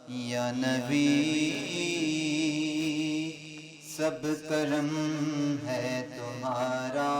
یا نبی سب کرم ہے تمہارا.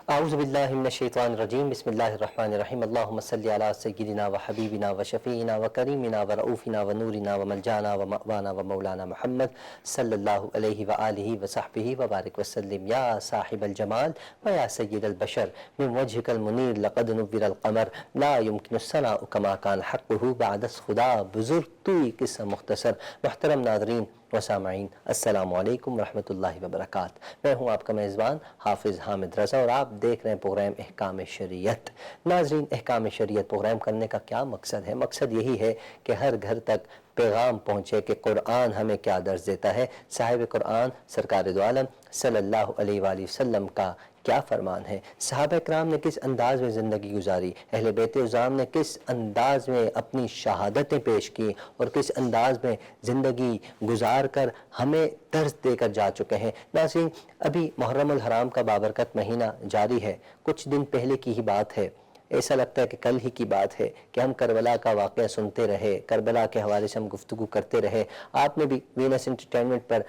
اعوذ باللہ من الشیطان الرجیم. بسم اللہ الرحمن الرحیم. اللہم صلی علی سیدنا و حبیبنا و شفیعنا و کریمنا و رؤوفنا و نورنا و ملجانا و مأوانا و مولانا محمد صلی اللہ علیہ وآلہ و صحبہ وبارک وسلم. یا صاحب الجمال و یا سید البشر من وجهک المنیر لقد نور القمر لا يمکن الثناء کما کان حقہ بعد از خدا. بزرگ توی قصہ مختصر. محترم ناظرین و سامعین، السلام علیکم ورحمۃ اللہ وبرکاتہ. میں ہوں آپ کا میزبان حافظ حامد رضا اور آپ دیکھ رہے ہیں پروگرام احکام شریعت. ناظرین، احکام شریعت پروگرام کرنے کا کیا مقصد ہے؟ مقصد یہی ہے کہ ہر گھر تک پیغام پہنچے کہ قرآن ہمیں کیا درس دیتا ہے، صاحب قرآن سرکار دو عالم صلی اللہ علیہ وآلہ وسلم کا کیا فرمان ہے، صحابہ کرام نے کس انداز میں زندگی گزاری، اہل بیت اعظام نے کس انداز میں اپنی شہادتیں پیش کی اور کس انداز میں زندگی گزار کر ہمیں درس دے کر جا چکے ہیں. ناظرین، ابھی محرم الحرام کا بابرکت مہینہ جاری ہے. کچھ دن پہلے کی ہی بات ہے، ایسا لگتا ہے کہ کل ہی کی بات ہے کہ ہم کربلا کا واقعہ سنتے رہے، کربلا کے حوالے سے ہم گفتگو کرتے رہے. آپ نے بھی وینس انٹرٹینمنٹ پر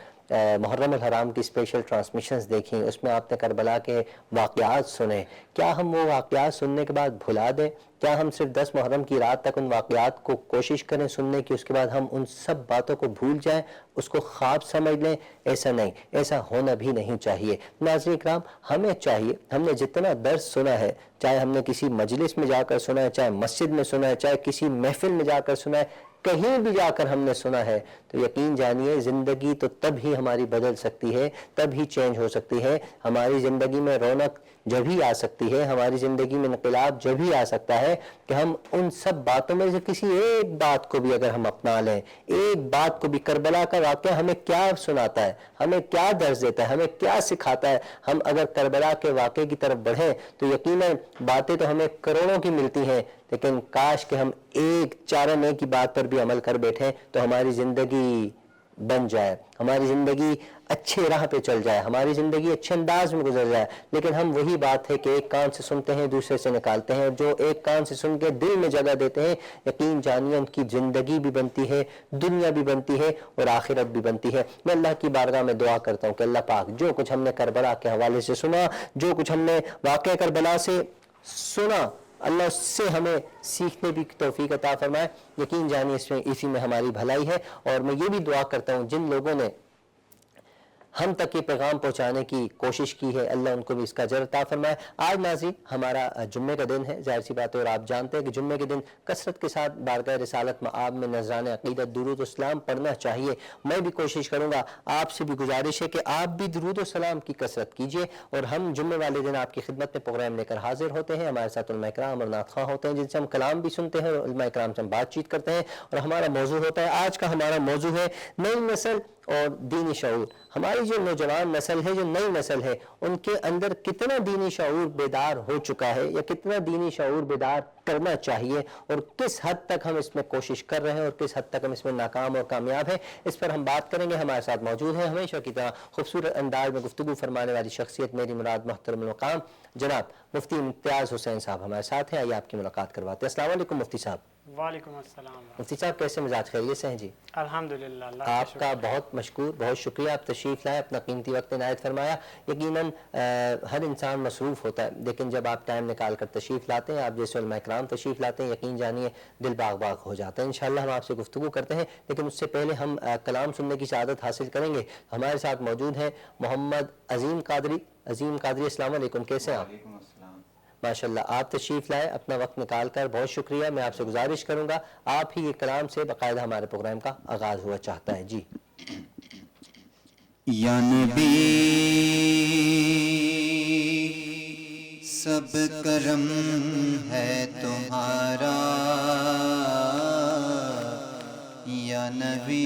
محرم الحرام کی اسپیشل ٹرانسمیشنز دیکھیں، اس میں آپ نے کربلا کے واقعات سنے. کیا ہم وہ واقعات سننے کے بعد بھلا دیں؟ کیا ہم صرف 10 محرم کی رات تک ان واقعات کو کوشش کریں سننے کی، اس کے بعد ہم ان سب باتوں کو بھول جائیں، اس کو خواب سمجھ لیں؟ ایسا نہیں، ایسا ہونا بھی نہیں چاہیے. ناظرین اکرام، ہمیں چاہیے، ہم نے جتنا درس سنا ہے، چاہے ہم نے کسی مجلس میں جا کر سنا ہے، چاہے مسجد میں سنا ہے، چاہے کسی محفل میں جا کر سنا ہے، کہیں بھی جا کر ہم نے سنا ہے، تو یقین جانیے زندگی تو تب ہی ہماری بدل سکتی ہے، تب ہی چینج ہو سکتی ہے. ہماری زندگی میں رونق جب ہی آ سکتی ہے، ہماری زندگی میں انقلاب جب ہی آ سکتا ہے کہ ہم ان سب باتوں میں سے کسی ایک بات کو بھی اگر ہم اپنا لیں، ایک بات کو بھی. کربلا کا واقعہ ہمیں کیا سناتا ہے، ہمیں کیا درس دیتا ہے، ہمیں کیا سکھاتا ہے؟ ہم اگر کربلا کے واقعے کی طرف بڑھیں تو یقیناً باتیں تو ہمیں کروڑوں کی ملتی ہیں، لیکن کاش کہ ہم ایک چارہ نیک کی بات پر بھی عمل کر بیٹھیں تو ہماری زندگی بن جائے، ہماری زندگی اچھے راہ پہ چل جائے، ہماری زندگی اچھے انداز میں گزر جائے. لیکن ہم وہی بات ہے کہ ایک کان سے سنتے ہیں دوسرے سے نکالتے ہیں. جو ایک کان سے سن کے دل میں جگہ دیتے ہیں، یقین جانیے ان کی زندگی بھی بنتی ہے، دنیا بھی بنتی ہے اور آخرت بھی بنتی ہے. میں اللہ کی بارگاہ میں دعا کرتا ہوں کہ اللہ پاک جو کچھ ہم نے کربلا کے حوالے سے سنا، جو کچھ ہم نے واقعہ کربلا سے سنا، اللہ اس سے ہمیں سیکھنے بھی توفیق عطا فرمائے. یقین جانیے اسی میں ہماری بھلائی ہے. اور میں یہ بھی دعا کرتا ہوں جن لوگوں نے ہم تک یہ پیغام پہنچانے کی کوشش کی ہے، اللہ ان کو بھی اس کا اجر عطا فرمائے. آج ناظرین ہمارا جمعے کا دن ہے، ظاہر سی بات ہے، اور آپ جانتے ہیں کہ جمعے کے دن کثرت کے ساتھ بارگاہ رسالت مآب میں نذرانہ عقیدت درود و سلام پڑھنا چاہیے. میں بھی کوشش کروں گا، آپ سے بھی گزارش ہے کہ آپ بھی درود و سلام کی کثرت کیجیے. اور ہم جمعے والے دن آپ کی خدمت میں پروگرام لے کر حاضر ہوتے ہیں. ہمارے ساتھ علماء کرام اور نعت خواں ہوتے ہیں جن سے ہم کلام بھی سنتے ہیں اور علماء کرام سے ہم بات چیت کرتے ہیں. اور ہمارا موضوع ہوتا ہے، آج کا ہمارا موضوع ہے نئی نسل اور دینی شعور. ہماری جو نوجوان نسل ہے، جو نئی نسل ہے، ان کے اندر کتنا دینی شعور بیدار ہو چکا ہے یا کتنا دینی شعور بیدار کرنا چاہیے، اور کس حد تک ہم اس میں کوشش کر رہے ہیں اور کس حد تک ہم اس میں ناکام اور کامیاب ہیں، اس پر ہم بات کریں گے. ہمارے ساتھ موجود ہیں ہمیشہ کی طرح خوبصورت انداز میں گفتگو فرمانے والی شخصیت، میری مراد محترم المقام جناب مفتی امتیاز حسین صاحب ہمارے ساتھ ہیں. آئیے آپ کی ملاقات کرواتے ہیں. السلام علیکم مفتی صاحب. وعلیکم السلام. مفتی صاحب کیسے مزاج، خیریت سے ہیں؟ جی الحمدللہ، اللہ آپ کا بہت مشکور، بہت شکریہ، آپ تشریف لائے، اپنا قیمتی وقت عنایت فرمایا. یقیناً ہر انسان مصروف ہوتا ہے، لیکن جب آپ ٹائم نکال کر تشریف لاتے ہیں، آپ جیسے علماء کرام تشریف لاتے ہیں، یقین جانیے دل باغ باغ ہو جاتا ہے. انشاءاللہ ہم آپ سے گفتگو کرتے ہیں، لیکن اس سے پہلے ہم کلام سننے کی سعادت حاصل کریں گے. ہمارے ساتھ موجود ہیں محمد عظیم قادری. عظیم قادری، السلام علیکم، کیسے ہیں آپ؟ وعلیکم السلام. ماشاءاللہ آپ تشریف لائے، اپنا وقت نکال کر، بہت شکریہ. میں آپ سے گزارش کروں گا آپ ہی یہ کلام سے باقاعدہ ہمارے پروگرام کا آغاز ہوا چاہتا ہے. جی یا نبی سب کرم ہے تمہارا، یا نبی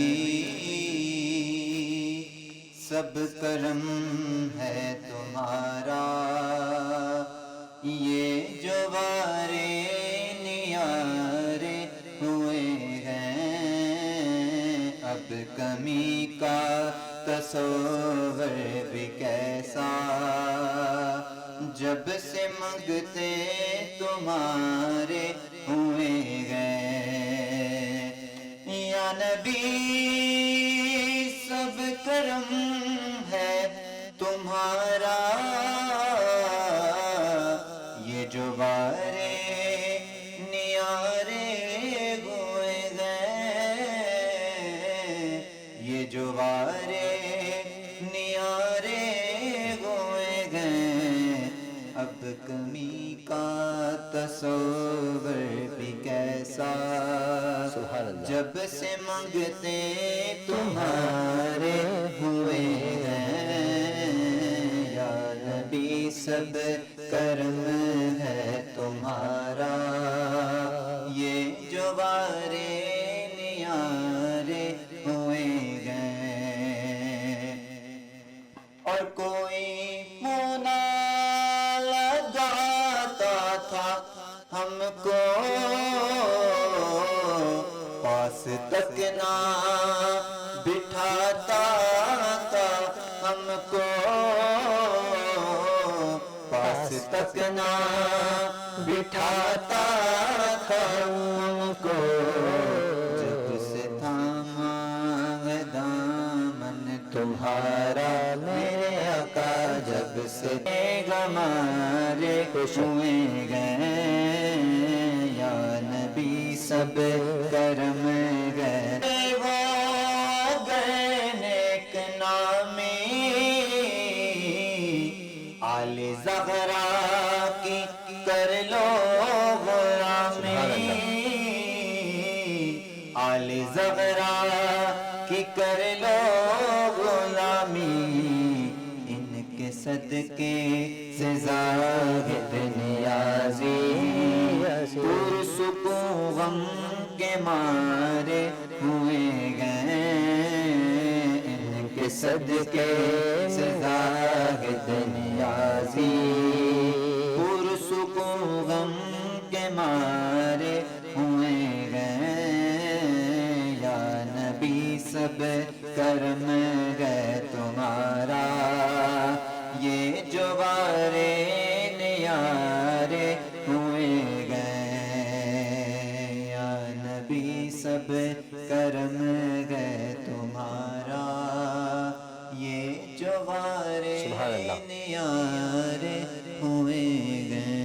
سب کرم ہے تمہارا. یہ جو وارے نیارے ہوئے ہیں، اب کمی کا تصور بھی کیسا، جب سے منگتے تمہارے ہوئے گئے. نبی سب کرم ہے تمہارا، یہ جو بارے نیارے ہوئے گئے، یہ جو بارے نیارے ہوئے گئے، اب کمی کا تصور بھی کیسا، سبحان اللہ۔ جب سے منگتے تمہارے ہوئے ہیں، یا نبی سب کرم ہے تمہارا، یہ جو بارے نیارے ہوئے گئے، اور کوئی منہ نہ لگاتا تھا ہم کو، پاس تک نہ بٹھاتا تھا ہم کو، پاس تک نہ بٹھاتا تھا ہم کو، جب سے تھاما ہے دامن تمہارا میرے آقا، جب سے ہمارے ہوئے گئے، یا نبی سب کرم گئے، وہ گئے نیک نامی، آل زہرا کی کر لو غلامی، آل زہرا کی کر لو غلامی، ان کے صدقے سے زاہد نیازی، پرسکون غم کے مارے ہوئے گئے، ان کے صدقے سے زاہد نیازی، پرسکون غم کے مارے ہوئے گئے، یا نبی سب کرم گئے تمہارا، یہ جو بارے نیارے ہوئے گئے، یا نبی سب کرم گئے تمہارا، یہ جو بارے سبحان اللہ۔ نیارے ہوئے گئے۔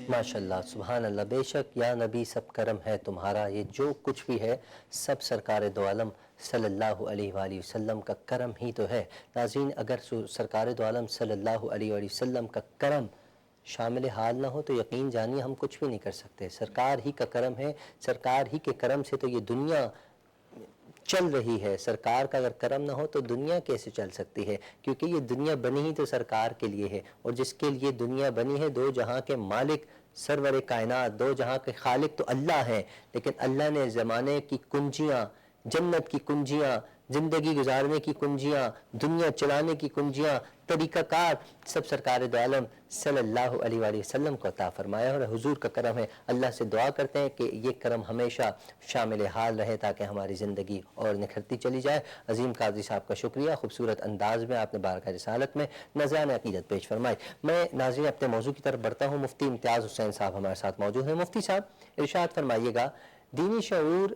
ماشاءاللہ، سبحان اللہ۔ بے شک یا نبی سب کرم ہے تمہارا، یہ جو کچھ بھی ہے سب سرکار دو عالم صلی اللہ علیہ وآلہ وسلم کا کرم ہی تو ہے۔ ناظرین، اگر سرکار دو عالم صلی اللہ علیہ وآلہ وسلم کا کرم شامل حال نہ ہو تو یقین جانیے ہم کچھ بھی نہیں کر سکتے۔ سرکار ہی کا کرم ہے، سرکار ہی کے کرم سے تو یہ دنیا چل رہی ہے۔ سرکار کا اگر کرم نہ ہو تو دنیا کیسے چل سکتی ہے؟ کیونکہ یہ دنیا بنی ہی تو سرکار کے لیے ہے، اور جس کے لیے دنیا بنی ہے، دو جہاں کے مالک سرور کائنات، دو جہاں کے خالق تو اللہ ہیں، لیکن اللہ نے زمانے کی کنجیاں، جنت کی کنجیاں، زندگی گزارنے کی کنجیاں، دنیا چلانے کی کنجیاں، طریقہ کار سب سرکار دو عالم صلی اللہ علیہ وآلہ وسلم کو عطا فرمایا، اور حضور کا کرم ہے۔ اللہ سے دعا کرتے ہیں کہ یہ کرم ہمیشہ شامل حال رہے تاکہ ہماری زندگی اور نکھرتی چلی جائے۔ عظیم قاضی صاحب کا شکریہ، خوبصورت انداز میں آپ نے بارگاہ رسالت میں نذران عقیدت پیش فرمائی۔ میں ناظرین اپنے موضوع کی طرف بڑھتا ہوں۔ مفتی امتیاز حسین صاحب ہمارے ساتھ موجود ہیں۔ مفتی صاحب ارشاد فرمائیے گا، دینی شعور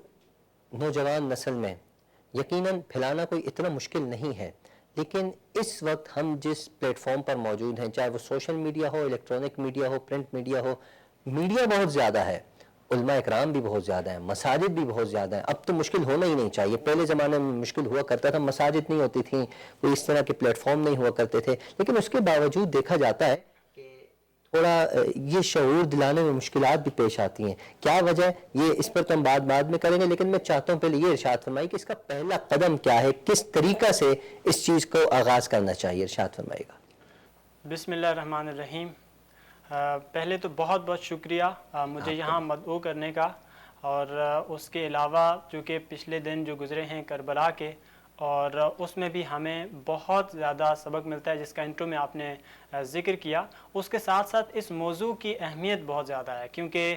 نوجوان نسل میں یقیناً پھیلانا کوئی اتنا مشکل نہیں ہے، لیکن اس وقت ہم جس پلیٹ فارم پر موجود ہیں، چاہے وہ سوشل میڈیا ہو، الیکٹرانک میڈیا ہو، پرنٹ میڈیا ہو، میڈیا بہت زیادہ ہے، علماء اکرام بھی بہت زیادہ ہیں، مساجد بھی بہت زیادہ ہیں۔ اب تو مشکل ہونا ہی نہیں چاہیے، پہلے زمانے میں مشکل ہوا کرتا تھا، مساجد نہیں ہوتی تھیں، کوئی اس طرح کے پلیٹ فارم نہیں ہوا کرتے تھے، لیکن اس کے باوجود دیکھا جاتا ہے کہ تھوڑا یہ شعور دلانے میں مشکلات بھی پیش آتی ہیں۔ کیا وجہ ہے؟ یہ اس پر تو ہم بعد میں کریں گے، لیکن میں چاہتا ہوں پہلے یہ ارشاد فرمائیے کہ اس کا پہلا قدم کیا ہے، کس طریقہ سے اس چیز کو آغاز کرنا چاہیے، ارشاد فرمائیے گا۔ بسم اللہ الرحمن الرحیم۔ پہلے تو بہت بہت شکریہ مجھے یہاں مدعو کرنے کا، اور اس کے علاوہ چونکہ پچھلے دن جو گزرے ہیں کربلا کے، اور اس میں بھی ہمیں بہت زیادہ سبق ملتا ہے، جس کا انٹرو میں آپ نے ذکر کیا۔ اس کے ساتھ ساتھ اس موضوع کی اہمیت بہت زیادہ ہے، کیونکہ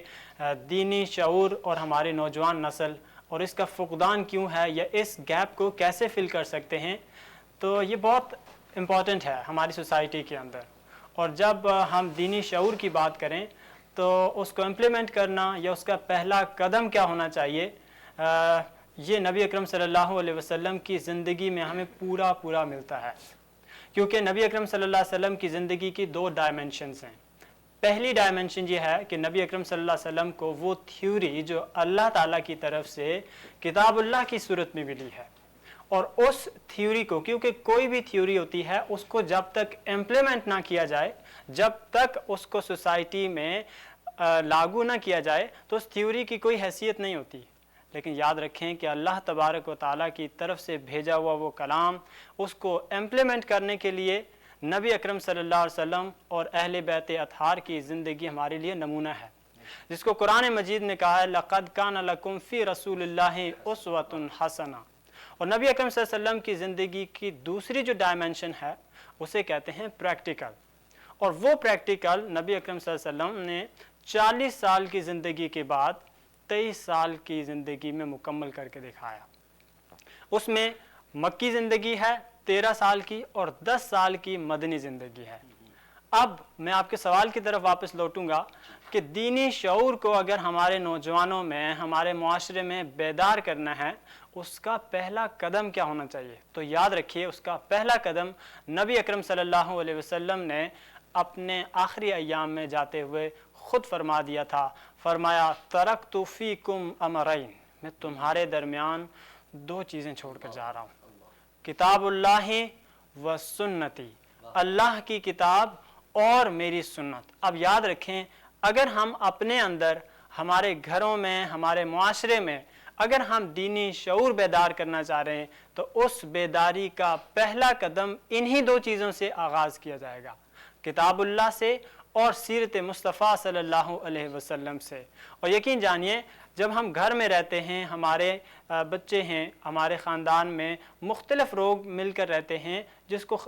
دینی شعور اور ہمارے نوجوان نسل اور اس کا فقدان کیوں ہے، یا اس گیپ کو کیسے فل کر سکتے ہیں، تو یہ بہت امپورٹنٹ ہے ہماری سوسائٹی کے اندر۔ اور جب ہم دینی شعور کی بات کریں تو اس کو امپلیمنٹ کرنا یا اس کا پہلا قدم کیا ہونا چاہیے، یہ نبی اکرم صلی اللہ علیہ وسلم کی زندگی میں ہمیں پورا ملتا ہے، کیونکہ نبی اکرم صلی اللہ علیہ وسلم کی زندگی کی 2 ڈائمنشنز ہیں۔ پہلی ڈائمنشن یہ ہے کہ نبی اکرم صلی اللہ علیہ وسلم کو وہ تھیوری جو اللہ تعالیٰ کی طرف سے کتاب اللہ کی صورت میں ملی ہے، اور اس تھیوری کو، کیونکہ کوئی بھی تھیوری ہوتی ہے اس کو جب تک امپلیمنٹ نہ کیا جائے، جب تک اس کو سوسائٹی میں لاگو نہ کیا جائے تو اس تھیوری کی کوئی حیثیت نہیں ہوتی۔ لیکن یاد رکھیں کہ اللہ تبارک و تعالیٰ کی طرف سے بھیجا ہوا وہ کلام، اس کو امپلیمنٹ کرنے کے لیے نبی اکرم صلی اللہ علیہ وسلم اور اہل بیت اطہار کی زندگی ہمارے لیے نمونہ ہے، جس کو قرآن مجید نے کہا ہے لَقَدْ كَانَ لَكُمْ فِي رَسُولِ اللَّهِ أُسْوَةٌ حَسَنَةٌ۔ اور نبی اکرم صلی اللہ علیہ وسلم کی زندگی کی دوسری جو ڈائمنشن ہے اسے کہتے ہیں پریکٹیکل، اور وہ پریکٹیکل نبی اکرم صلی اللہ علیہ وسلم نے 40 سال کی زندگی کے بعد 23 سال کی زندگی میں مکمل کر کے دکھایا۔ اس میں مکی زندگی ہے 13 سال کی اور 10 سال کی مدنی زندگی ہے۔ اب میں آپ کے سوال کی طرف واپس لوٹوں گا کہ دینی شعور کو اگر ہمارے نوجوانوں میں، ہمارے معاشرے میں بیدار کرنا ہے، اس کا پہلا قدم کیا ہونا چاہیے؟ تو یاد رکھیے اس کا پہلا قدم نبی اکرم صلی اللہ علیہ وسلم نے اپنے آخری ایام میں جاتے ہوئے خود فرما دیا تھا، فرمایا ترکت فیکم امرین، میں تمہارے درمیان 2 چیزیں چھوڑ کر جا رہا ہوں، کتاب اللہ و سنتی، اللہ کی کتاب اور میری سنت۔ اب یاد رکھیں اگر ہم اپنے اندر، ہمارے گھروں میں، ہمارے معاشرے میں اگر ہم دینی شعور بیدار کرنا چاہ رہے ہیں تو اس بیداری کا پہلا قدم انہی 2 چیزوں سے آغاز کیا جائے گا، کتاب اللہ سے اور سیرت مصطفیٰ صلی اللہ علیہ وسلم سے۔ اور یقین جانیے جب ہم گھر میں رہتے ہیں، ہمارے بچے ہیں، ہمارے خاندان میں مختلف لوگ مل کر رہتے ہیں،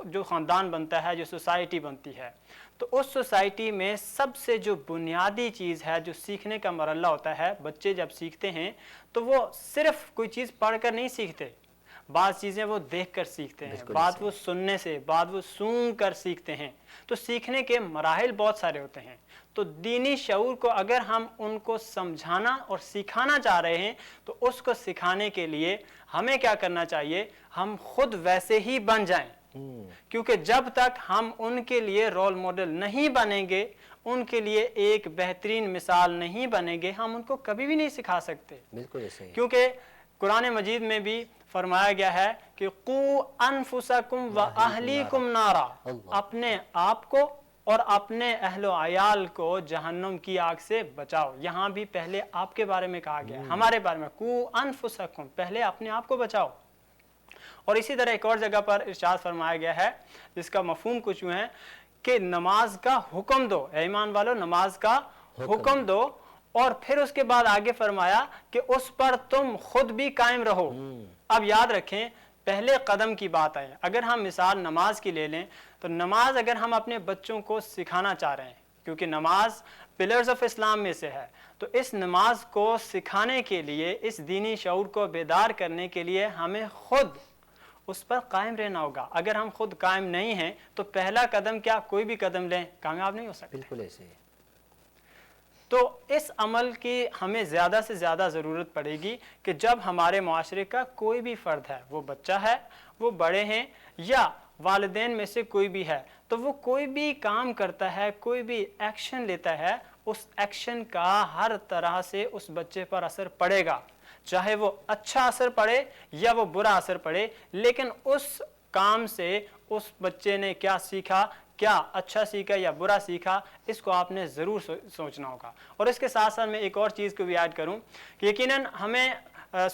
جو خاندان بنتا ہے، جو سوسائٹی بنتی ہے، تو اس سوسائٹی میں سب سے جو بنیادی چیز ہے، جو سیکھنے کا مرحلہ ہوتا ہے، بچے جب سیکھتے ہیں تو وہ صرف کوئی چیز پڑھ کر نہیں سیکھتے، بعض چیزیں وہ دیکھ کر سیکھتے ہیں، بعض وہ سننے سے، بعض وہ سون کر سیکھتے ہیں۔ تو سیکھنے کے مراحل بہت سارے ہوتے ہیں۔ تو دینی شعور کو اگر ہم ان کو سمجھانا اور سکھانا چاہ رہے ہیں تو اس کو سکھانے کے لیے ہمیں کیا کرنا چاہیے؟ ہم خود ویسے ہی بن جائیں، کیونکہ جب تک ہم ان کے لیے رول ماڈل نہیں بنیں گے، ان کے لیے ایک بہترین مثال نہیں بنیں گے، ہم ان کو کبھی بھی نہیں سکھا سکتے۔ بالکل ایسے، کیونکہ قرآن مجید میں بھی فرمایا گیا ہے کہ قو انفسکم و اہلیکم نارا، اپنے آپ کو اور اپنے اہل و عیال کو جہنم کی آگ سے بچاؤ۔ یہاں بھی پہلے آپ کے بارے میں کہا گیا، ہمارے بارے میں، قو انفسکم، پہلے اپنے آپ کو بچاؤ۔ اور اسی طرح ایک اور جگہ پر ارشاد فرمایا گیا ہے جس کا مفہوم کچھ یوں ہے کہ نماز کا حکم دو، اے ایمان والو نماز کا حکم دو، اور پھر اس کے بعد آگے فرمایا کہ اس پر تم خود بھی قائم رہو۔ اب یاد رکھیں پہلے قدم کی بات آئے، اگر ہم مثال نماز کی لے لیں تو نماز اگر ہم اپنے بچوں کو سکھانا چاہ رہے ہیں، کیونکہ نماز پلرز آف اسلام میں سے ہے، تو اس نماز کو سکھانے کے لیے، اس دینی شعور کو بیدار کرنے کے لیے ہمیں خود اس پر قائم رہنا ہوگا۔ اگر ہم خود قائم نہیں ہیں تو پہلا قدم کیا، کوئی بھی قدم لیں، کامیاب نہیں ہو سکتے۔ بالکل ایسے ہی۔ تو اس عمل کی ہمیں زیادہ سے زیادہ ضرورت پڑے گی کہ جب ہمارے معاشرے کا کوئی بھی فرد ہے، وہ بچہ ہے، وہ بڑے ہیں، یا والدین میں سے کوئی بھی ہے، تو وہ کوئی بھی کام کرتا ہے، کوئی بھی ایکشن لیتا ہے، اس ایکشن کا ہر طرح سے اس بچے پر اثر پڑے گا، چاہے وہ اچھا اثر پڑے یا وہ برا اثر پڑے، لیکن اس کام سے اس بچے نے کیا سیکھا، کیا اچھا سیکھا یا برا سیکھا، اس کو آپ نے ضرور سوچنا ہوگا۔ اور اس کے ساتھ ساتھ میں ایک اور چیز کو بھی ایڈ کروں کہ یقیناً ہمیں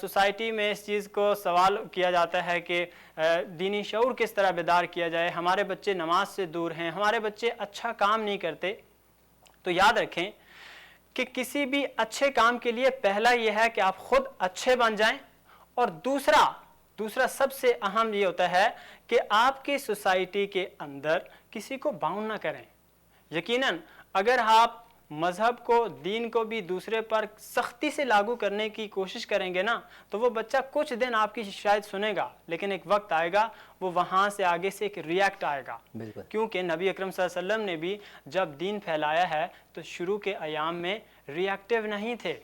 سوسائٹی میں اس چیز کو سوال کیا جاتا ہے کہ دینی شعور کس طرح بیدار کیا جائے، ہمارے بچے نماز سے دور ہیں، ہمارے بچے اچھا کام نہیں کرتے۔ تو یاد رکھیں کہ کسی بھی اچھے کام کے لیے پہلا یہ ہے کہ آپ خود اچھے بن جائیں، اور دوسرا سب سے اہم یہ ہوتا ہے کہ آپ کی سوسائٹی کے اندر کسی کو باؤنڈ نہ کریں۔ یقیناً اگر آپ مذہب کو، دین کو بھی دوسرے پر سختی سے لاگو کرنے کی کوشش کریں گے نا، تو وہ بچہ کچھ دن آپ کی شاید سنے گا، لیکن ایک وقت آئے گا وہ وہاں سے آگے سے ایک ریاکٹ آئے گا۔ کیونکہ نبی اکرم صلی اللہ علیہ وسلم نے بھی جب دین پھیلایا ہے تو شروع کے ایام میں ریاکٹیو نہیں تھے،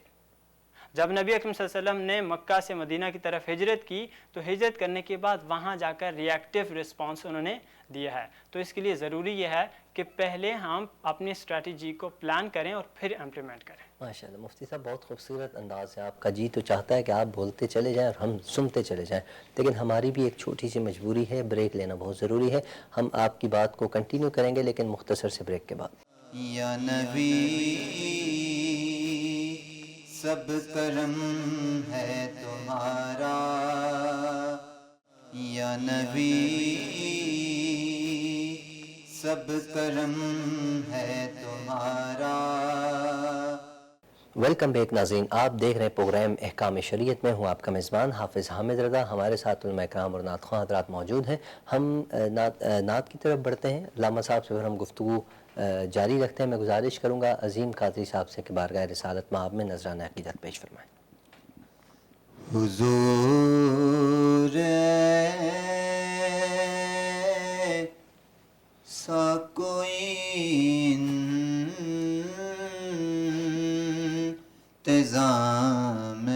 جب نبی اکرم صلی اللہ علیہ وسلم نے مکہ سے مدینہ کی طرف ہجرت کی تو ہجرت کرنے کے بعد وہاں جا کر ریئیکٹیو رسپانس انہوں نے دیا ہے. تو اس کے لیے ضروری یہ ہے کہ پہلے ہم اپنی اسٹریٹجی کو پلان کریں اور پھر امپلیمنٹ کریں. ماشاء اللہ مفتی صاحب بہت خوبصورت انداز ہے آپ کا. جی تو چاہتا ہے کہ آپ بولتے چلے جائیں اور ہم سنتے چلے جائیں، لیکن ہماری بھی ایک چھوٹی سی مجبوری ہے، بریک لینا بہت ضروری ہے. ہم آپ کی بات کو کنٹینیو کریں گے لیکن مختصر سے بریک کے بعد. یا نبی سب کرم ہے تمہارا، یا نبی سب کرم ہے تمہارا. ویلکم بیک ناظرین، آپ دیکھ رہے ہیں پروگرام احکام شریعت. میں ہوں آپ کا میزبان حافظ حامد رضا. ہمارے ساتھ علماء کرام اور نعت خواں حضرات موجود ہیں. ہم نعت کی طرف بڑھتے ہیں. علامہ صاحب سے پھر ہم گفتگو جاری رکھتے ہیں. میں گزارش کروں گا عظیم قادری صاحب سے کہ بارگاہ رسالت مآب میں نذرانہ عقیدت پیش فرمائیں. حضور سا کوئی انتظام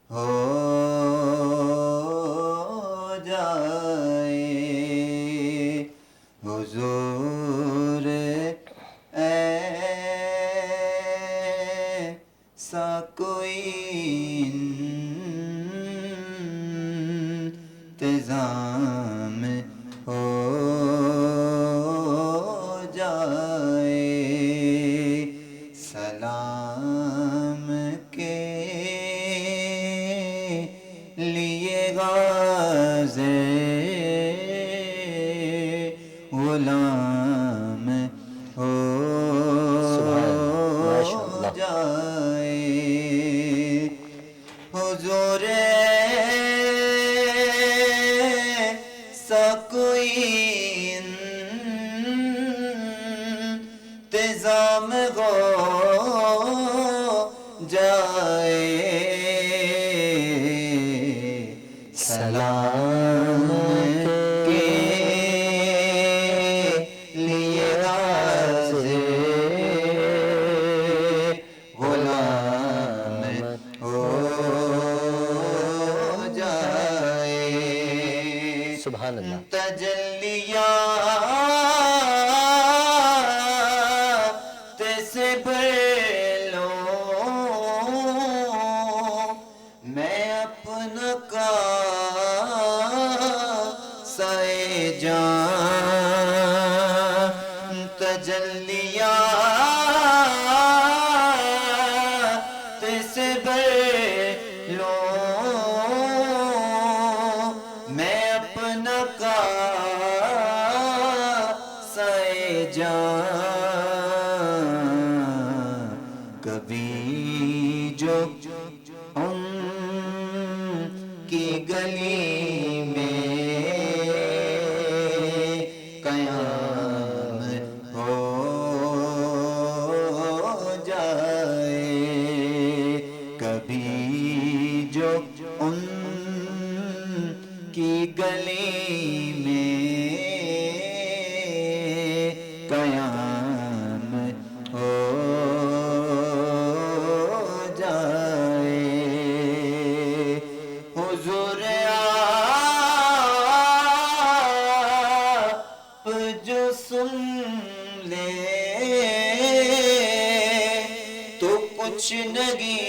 ہو جائے، حضور ایسا کوئی انتظام ہو جائے. سلام کے لیے غازِ غلام ہو جائے. حضور سا کوئی انتظام ہو جائے. سلام کے لیے حاضر غلام ہو جائے. سبحان اللہ. تجلیات سے بھر لو میں اپنا کاسۂ جان. تجلیات سے بھر لو میں اپنا کاسۂ جان. کبھی جو ان کی گلی میں قیام ہو جائے، کبھی جو ان کی گلی میں قیام ہو جائے. حضور آپ جو سن لے تو کچھ نہیں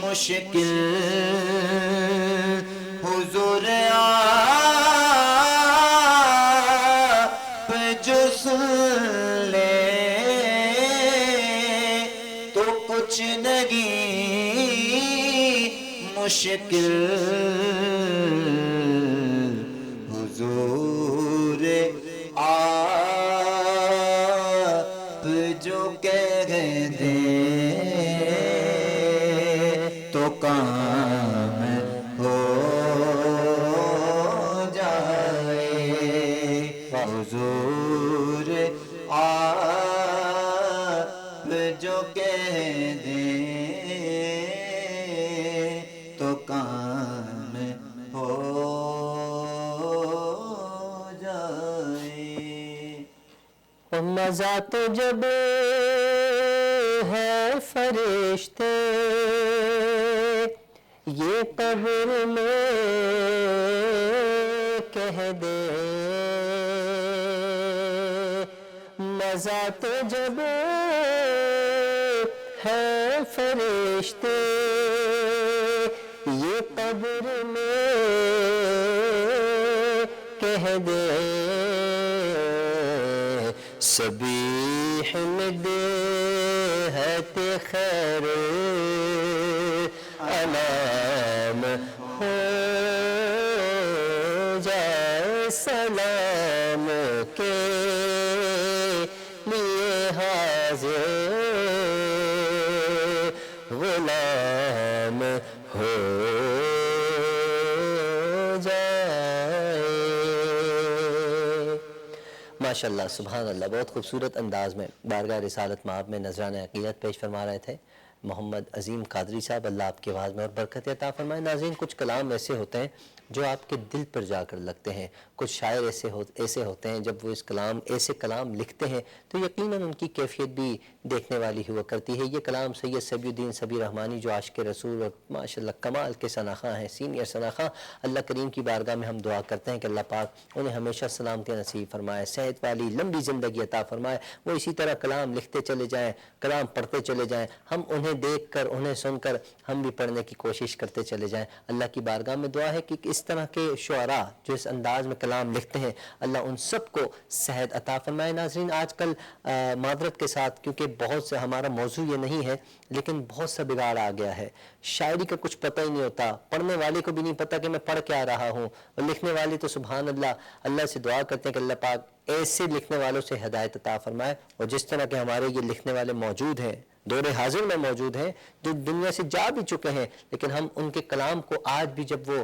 مشکل. حضور آپ جو سن لے تو کچھ نہیں مشکل. حضور آپ جو کہہ دیں تو کام ہو جائے. حضور آپ جو کہہ دیں تو کام ہو جائے. مزہ تو جب ہے فرشتے یہ قبر میں کہہ دے مزہ تو جب ہے فرشتے یہ قبر میں کہہ دے سبیح مد ہے خیر انام ہو جائے سلام کے لیے حاضر غلام ہو جائے. ماشاءاللہ سبحان اللہ، بہت خوبصورت انداز میں بارگاہ رسالت مآب میں نذرانہ عقیدت پیش فرما رہے تھے محمد عظیم قادری صاحب. اللہ آپ کی آواز میں اور برکت عطا فرمائے. ناظرین، کچھ کلام ایسے ہوتے ہیں جو آپ کے دل پر جا کر لگتے ہیں. کچھ شاعر ایسے ہوتے ہیں جب وہ ایسے کلام لکھتے ہیں تو یقیناً ان کی کیفیت بھی دیکھنے والی ہوا کرتی ہے. یہ کلام سید صبی الدین صبی رحمانی جو عاشق رسول اور ماشاءاللہ کمال کے ثناخواں ہیں، سینئر ثناخواں، اللہ کریم کی بارگاہ میں ہم دعا کرتے ہیں کہ اللہ پاک انہیں ہمیشہ سلامتی نصیب فرمائے، صحت والی لمبی زندگی عطا فرمائے. وہ اسی طرح کلام لکھتے چلے جائیں، کلام پڑھتے چلے جائیں، ہم انہیں دیکھ کر انہیں سن کر ہم بھی پڑھنے کی کوشش کرتے چلے جائیں. اللہ کی بارگاہ میں دعا ہے کہ اس طرح کے شعراء جو اس انداز میں کلام لکھتے ہیں اللہ ان سب کو صحت عطا فرمائے. ناظرین، آج کل معذرت کے ساتھ کیونکہ بہت سے ہمارا موضوع یہ نہیں ہے لیکن بہت سا بگاڑ آ گیا ہے. شاعری کا کچھ پتہ ہی نہیں ہوتا، پڑھنے والے کو بھی نہیں پتہ کہ میں پڑھ کیا رہا ہوں، اور لکھنے والے تو سبحان اللہ سے دعا کرتے ہیں کہ اللہ پاک ایسے لکھنے والوں سے ہدایت عطا فرمائے. اور جس طرح کے ہمارے یہ لکھنے والے موجود ہیں، دور حاضر میں موجود ہیں، جو دنیا سے جا بھی چکے ہیں، لیکن ہم ان کے کلام کو آج بھی جب وہ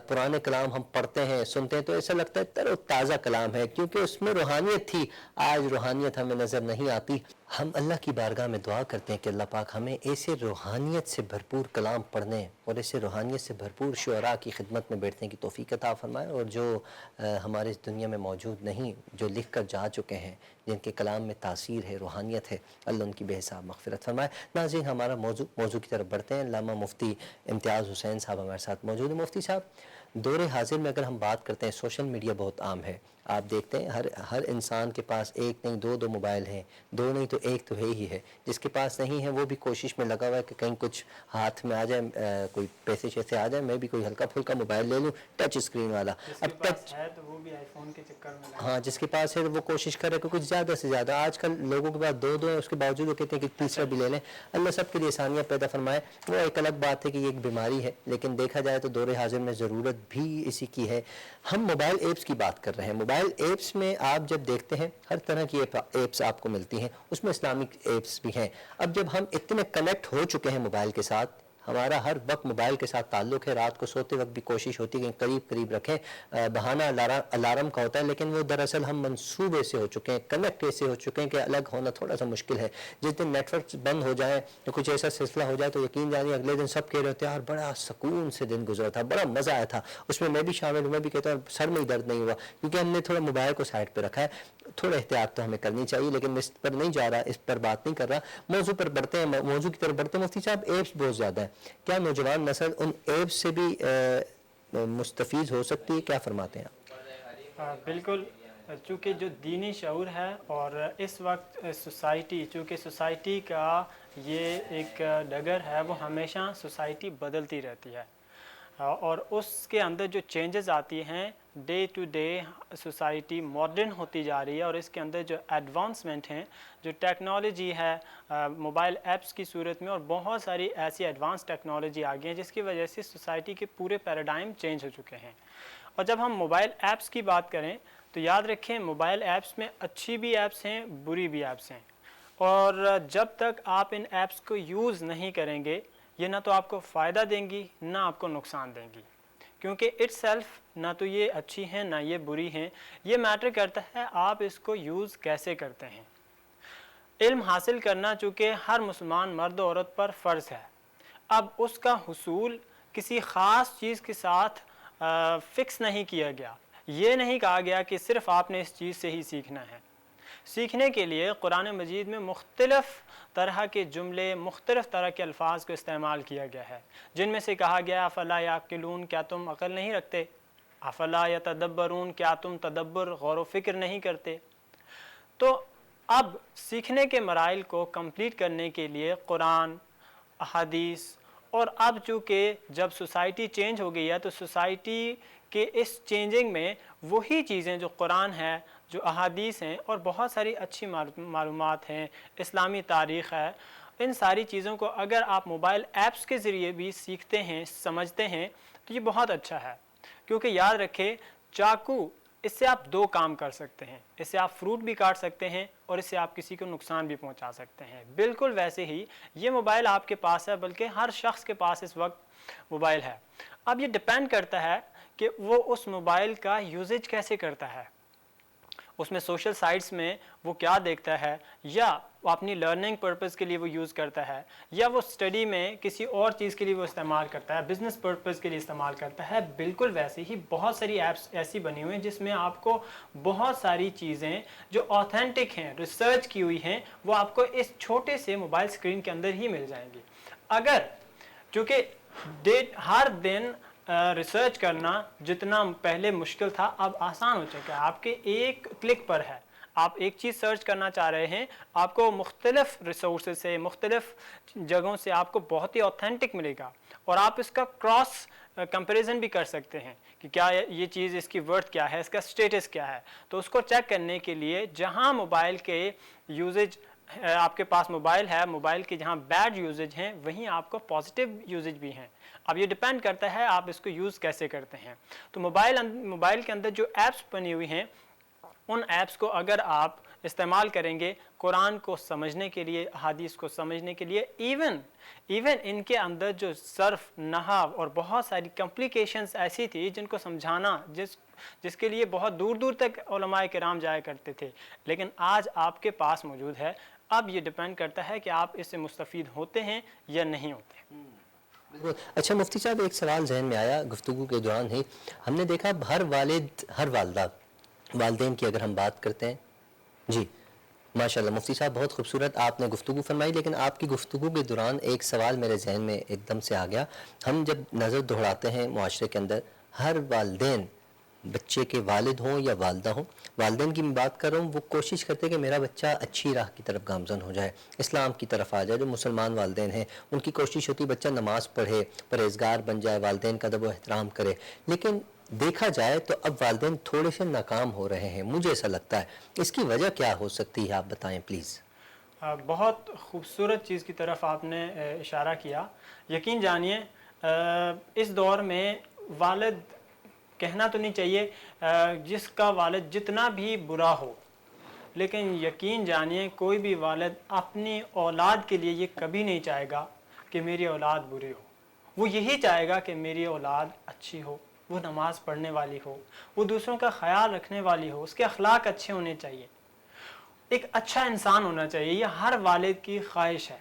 پرانے کلام ہم پڑھتے ہیں سنتے ہیں تو ایسا لگتا ہے تر و تازہ کلام ہے، کیونکہ اس میں روحانیت تھی. آج روحانیت ہمیں نظر نہیں آتی. ہم اللہ کی بارگاہ میں دعا کرتے ہیں کہ اللہ پاک ہمیں ایسے روحانیت سے بھرپور کلام پڑھنے اور ایسے روحانیت سے بھرپور شعراء کی خدمت میں بیٹھنے کی توفیق عطا فرمائے. اور جو ہمارے اس دنیا میں موجود نہیں، جو لکھ کر جا چکے ہیں، جن کے کلام میں تاثیر ہے، روحانیت ہے، اللہ ان کی بے حساب مغفرت فرمائے. ناظرین، ہمارا موضوع کی طرف بڑھتے ہیں. علامہ مفتی امتیاز حسین صاحب ہمارے ساتھ موجود ہیں. مفتی صاحب، دور حاضر میں اگر ہم بات کرتے ہیں، سوشل میڈیا بہت عام ہے. آپ دیکھتے ہیں ہر انسان کے پاس ایک نہیں دو موبائل ہیں، دو نہیں تو ایک تو ہے ہی ہے. جس کے پاس نہیں ہے وہ بھی کوشش میں لگا ہوا ہے کہ کہیں کچھ ہاتھ میں آ جائے، کوئی پیسے شیسے آ جائے، میں بھی کوئی ہلکا پھلکا موبائل لے لوں ٹچ اسکرین والا. اب ٹچ ہے تو وہ بھی آئی فون کے چکر میں ہاں، جس کے پاس ہے وہ کوشش کر رہے کہ کچھ زیادہ سے زیادہ. آج کل لوگوں کے پاس دو ہیں، اس کے باوجود وہ کہتے ہیں کہ تیسرا بھی لے لیں. اللہ سب کے لیے آسانیاں پیدا فرمائے. وہ ایک الگ بات ہے کہ یہ ایک بیماری ہے، لیکن دیکھا جائے تو دور حاضر میں ضرورت بھی اسی کی ہے. ہم موبائل ایپس کی بات کر رہے ہیں. موبائل ایپس میں آپ جب دیکھتے ہیں ہر طرح کی ایپس آپ کو ملتی ہیں، اس میں اسلامک ایپس بھی ہیں. اب جب ہم اتنے کنیکٹ ہو چکے ہیں موبائل کے ساتھ، ہمارا ہر وقت موبائل کے ساتھ تعلق ہے، رات کو سوتے وقت بھی کوشش ہوتی ہے کہ قریب رکھیں. بہانہ الارم کا ہوتا ہے، لیکن وہ دراصل ہم منصوبے سے ہو چکے ہیں، کنیکٹ ایسے ہو چکے ہیں کہ الگ ہونا تھوڑا سا مشکل ہے. جس دن نیٹ ورک بند ہو جائے یا کچھ ایسا سلسلہ ہو جائے تو یقین جانیے اگلے دن سب کہہ رہے ہوتے ہیں یار بڑا سکون سے دن گزرا تھا، بڑا مزہ آیا تھا. اس میں بھی شامل ہوں، میں بھی کہتا ہوں سر میں ہی درد نہیں ہوا، کیونکہ ہم نے تھوڑا موبائل کو سائڈ پہ رکھا ہے. تھوڑا احتیاط تو ہمیں کرنی چاہیے، لیکن میں اس پر نہیں جا رہا، اس پر بات نہیں کر رہا. موضوع پر بڑھتے ہیں، موضوع کی طرف بڑھتے ہیں. مفتی صاحب، ایپس بہت زیادہ ہیں، کیا نوجوان نسل ان ایپس سے بھی مستفید ہو سکتی ہے؟ کیا فرماتے ہیں آپ؟ بالکل، چونکہ جو دینی شعور ہے اور اس وقت سوسائٹی، چونکہ سوسائٹی کا یہ ایک ڈگر ہے، وہ ہمیشہ سوسائٹی بدلتی رہتی ہے اور اس کے اندر جو چینجز آتی ہیں day to day society modern ہوتی جا رہی ہے. اور اس کے اندر جو ایڈوانسمنٹ ہیں، جو ٹیکنالوجی ہے موبائل ایپس کی صورت میں، اور بہت ساری ایسی ایڈوانس ٹیکنالوجی آ گئی ہیں جس کی وجہ سے سوسائٹی کے پورے پیراڈائم چینج ہو چکے ہیں. اور جب ہم موبائل ایپس کی بات کریں تو یاد رکھیں موبائل ایپس میں اچھی بھی ایپس ہیں، بری بھی ایپس ہیں. اور جب تک آپ ان ایپس کو یوز نہیں کریں گے، یہ نہ تو آپ کو فائدہ دیں گی نہ آپ کو نقصان دیں گی، کیونکہ اٹ سیلف نہ تو یہ اچھی ہیں نہ یہ بری ہیں. یہ میٹر کرتا ہے آپ اس کو یوز کیسے کرتے ہیں. علم حاصل کرنا چونکہ ہر مسلمان مرد و عورت پر فرض ہے. اب اس کا حصول کسی خاص چیز کے ساتھ فکس نہیں کیا گیا. یہ نہیں کہا گیا کہ صرف آپ نے اس چیز سے ہی سیکھنا ہے. سیکھنے کے لیے قرآن مجید میں مختلف طرح کے جملے، مختلف طرح کے الفاظ کو استعمال کیا گیا ہے، جن میں سے کہا گیا افلا یعقلون، کیا تم عقل نہیں رکھتے؟ افلا یتدبرون، کیا تم تدبر، غور و فکر نہیں کرتے؟ تو اب سیکھنے کے مراحل کو کمپلیٹ کرنے کے لیے قرآن، احادیث، اور اب چونکہ جب سوسائٹی چینج ہو گئی ہے تو سوسائٹی کے اس چینجنگ میں وہی چیزیں جو قرآن ہے، جو احادیث ہیں، اور بہت ساری اچھی معلومات ہیں، اسلامی تاریخ ہے، ان ساری چیزوں کو اگر آپ موبائل ایپس کے ذریعے بھی سیکھتے ہیں، سمجھتے ہیں تو یہ بہت اچھا ہے، کیونکہ یاد رکھیں چاقو، اس سے آپ دو کام کر سکتے ہیں، اس سے آپ فروٹ بھی کاٹ سکتے ہیں اور اس سے آپ کسی کو نقصان بھی پہنچا سکتے ہیں۔ بالکل ویسے ہی یہ موبائل آپ کے پاس ہے، بلکہ ہر شخص کے پاس اس وقت موبائل ہے۔ اب یہ ڈیپینڈ کرتا ہے کہ وہ اس موبائل کا یوزیج کیسے کرتا ہے، اس میں سوشل سائٹس میں وہ کیا دیکھتا ہے، یا وہ اپنی لرننگ پرپز کے لیے وہ یوز کرتا ہے، یا وہ اسٹڈی میں کسی اور چیز کے لیے وہ استعمال کرتا ہے، بزنس پرپز کے لیے استعمال کرتا ہے۔ بالکل ویسے ہی بہت ساری ایپس ایسی بنی ہوئی ہیں جس میں آپ کو بہت ساری چیزیں جو آتھینٹک ہیں، ریسرچ کی ہوئی ہیں، وہ آپ کو اس چھوٹے سے موبائل اسکرین کے اندر ہی مل جائیں گی۔ اگر چونکہ ہر دن ریسرچ کرنا جتنا پہلے مشکل تھا اب آسان ہو چکا ہے، آپ کے ایک کلک پر ہے۔ آپ ایک چیز سرچ کرنا چاہ رہے ہیں، آپ کو مختلف ریسورسز سے، مختلف جگہوں سے آپ کو بہت ہی آتھینٹک ملے گا، اور آپ اس کا کراس کمپیریزن بھی کر سکتے ہیں کہ کیا یہ چیز، اس کی ورتھ کیا ہے، اس کا سٹیٹس کیا ہے۔ تو اس کو چیک کرنے کے لیے جہاں موبائل کے یوزیج، آپ کے پاس موبائل ہے، موبائل کے جہاں بیڈ یوزیج ہیں وہیں آپ کو پازیٹیو یوزیج بھی ہیں۔ اب یہ ڈیپینڈ کرتا ہے آپ اس کو یوز کیسے کرتے ہیں۔ تو موبائل کے اندر جو ایپس بنی ہوئی ہیں، ان ایپس کو اگر آپ استعمال کریں گے قرآن کو سمجھنے کے لیے، حدیث کو سمجھنے کے لیے، ایون ان کے اندر جو صرف، نحو اور بہت ساری کمپلیکیشنز ایسی تھی جن کو سمجھانا، جس کے لیے بہت دور دور تک علماء کرام جایا کرتے تھے، لیکن آج آپ کے پاس موجود ہے۔ اب یہ ڈیپینڈ کرتا ہے کہ آپ اس سے مستفید ہوتے ہیں یا نہیں ہوتے۔ اچھا مفتی صاحب، ایک سوال ذہن میں آیا گفتگو کے دوران ہی، ہم نے دیکھا ہر والد، ہر والدہ، والدین کی اگر ہم بات کرتے ہیں، جی ماشاءاللہ مفتی صاحب بہت خوبصورت آپ نے گفتگو فرمائی، لیکن آپ کی گفتگو کے دوران ایک سوال میرے ذہن میں ایک دم سے آ گیا۔ ہم جب نظر دوہراتے ہیں معاشرے کے اندر، ہر والدین، بچے کے والد ہوں یا والدہ ہوں، والدین کی میں بات کر رہا ہوں، وہ کوشش کرتے ہیں کہ میرا بچہ اچھی راہ کی طرف گامزن ہو جائے، اسلام کی طرف آ جائے۔ جو مسلمان والدین ہیں ان کی کوشش ہوتی ہے بچہ نماز پڑھے، پرہیزگار بن جائے، والدین کا ادب و احترام کرے، لیکن دیکھا جائے تو اب والدین تھوڑے سے ناکام ہو رہے ہیں، مجھے ایسا لگتا ہے۔ اس کی وجہ کیا ہو سکتی ہے، آپ بتائیں پلیز۔ بہت خوبصورت چیز کی طرف آپ نے اشارہ کیا۔ یقین جانیے اس دور میں والد، کہنا تو نہیں چاہیے جس کا والد جتنا بھی برا ہو، لیکن یقین جانیے کوئی بھی والد اپنی اولاد کے لیے یہ کبھی نہیں چاہے گا کہ میری اولاد بری ہو۔ وہ یہی چاہے گا کہ میری اولاد اچھی ہو، وہ نماز پڑھنے والی ہو، وہ دوسروں کا خیال رکھنے والی ہو، اس کے اخلاق اچھے ہونے چاہیے، ایک اچھا انسان ہونا چاہیے۔ یہ ہر والد کی خواہش ہے،